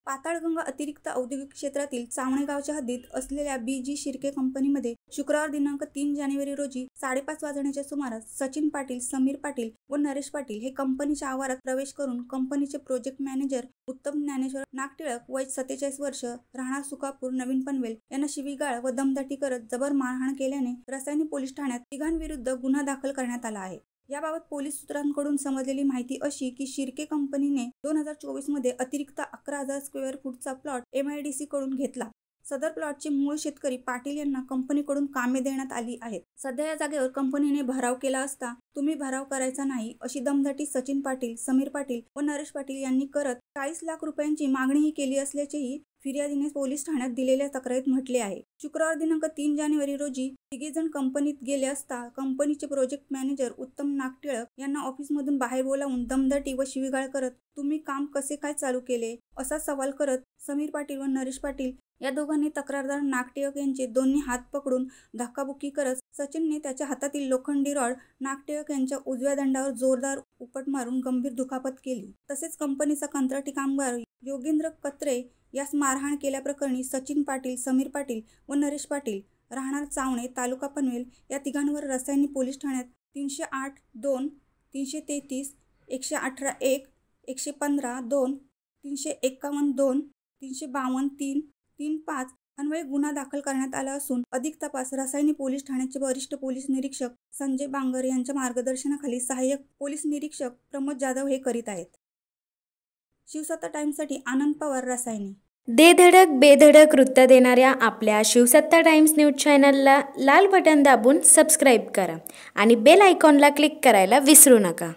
पाताळगंगा अतिरिक्त औद्योगिक क्षेत्रातील चावणे गावच्या हद्दीत असलेल्या बी.जी. शिर्के कंपनीमध्ये शुक्रवार दिनांक 3 जानेवारी रोजी 5:30 वाजण्याच्या सुमारास सचिन पाटील, समीर पाटील व नरेश पाटील हे कंपनीच्या आवारात प्रवेश करून कंपनीचे प्रोजेक्ट मॅनेजर उत्तम ज्ञानेश्वर नागटिळक वय 47 वर्ष राहणार सुकापूर नवीन पनवेल यांना शिवीगाळ व दमदाटी करत जबर मारहाण केल्याने रसायनी पोलीस ठाण्यात तिघांविरुद्ध गुन्हा दाखल करण्यात आला आहे। याबाबत पोलीस सूत्रांकडून समजलेली माहिती अशी की शिर्के कंपनीने 2024 मध्ये अतिरिक्त 11,000 स्क्वेअर फूटचा प्लॉट MIDC कडून घेतला। सदर प्लॉटचे मूळ शेतकरी पाटील यांना कंपनीकडून कामे देण्यात आली आहेत। सध्या या जागेवर कंपनीने भराव केला असता तुम्ही भराव करायचा नाही अशी दमदाटी सचिन पाटील, समीर पाटील व नरेश पाटील यांनी करत 40 लाख रुपयांची मागणीही केली असल्याचेही फिर्यादीने पोलीस ठाण्यात दिलेल्या तक्रारीत म्हटले आहे। शुक्रवार दिनांक 3 जानेवारी रोजी तिघेजण कंपनीत गेले असता कंपनीचे प्रोजेक्ट मॅनेजर उत्तम नागटिळक यांना ऑफिसमधून बाहेर बोलावून दमदाटी व शिवीगाळ करत तुम्ही काम कसे काय चालू केले असा सवाल करत समीर पाटील व नरेश पाटील या दोघांनी तक्रारदार नागटिळक यांचे दोन्ही हात पकडून धक्काबुक्की करत सचिनने त्याच्या हातातील लोखंडी रॉड नागटिळक यांच्या उजव्या दंडावर जोरदार उपट मारून गंभीर दुखापत केली। तसेच कंपनीचा कंत्राटी कामगार योगेंद्र कत्रे यास मारहाण केल्याप्रकरणी सचिन पाटील, समीर पाटील व नरेश पाटील राहणार चावणे तालुका पनवेल या तिघांवर रसायनी पोलीस ठाण्यात 308(2), 333, 118(1), 115(2), 351(2), 352(3), 35 अन्वये गुन्हा दाखल करण्यात आला असून अधिक तपास रसायनी पोलीस ठाण्याचे वरिष्ठ पोलीस निरीक्षक संजय बांगर यांच्या मार्गदर्शनाखाली सहाय्यक पोलीस निरीक्षक प्रमोद जाधव हे करीत आहेत। शिवसत्ता टाइम्ससाठी आनंद पवार, रसायनी। दे धडक बेधडक वृत्त देणाऱ्या आपल्या शिवसत्ता टाइम्स न्यूज चॅनलला लाल बटन दाबून सबस्क्राईब करा आणि बेल आयकॉनला क्लिक करायला विसरू नका।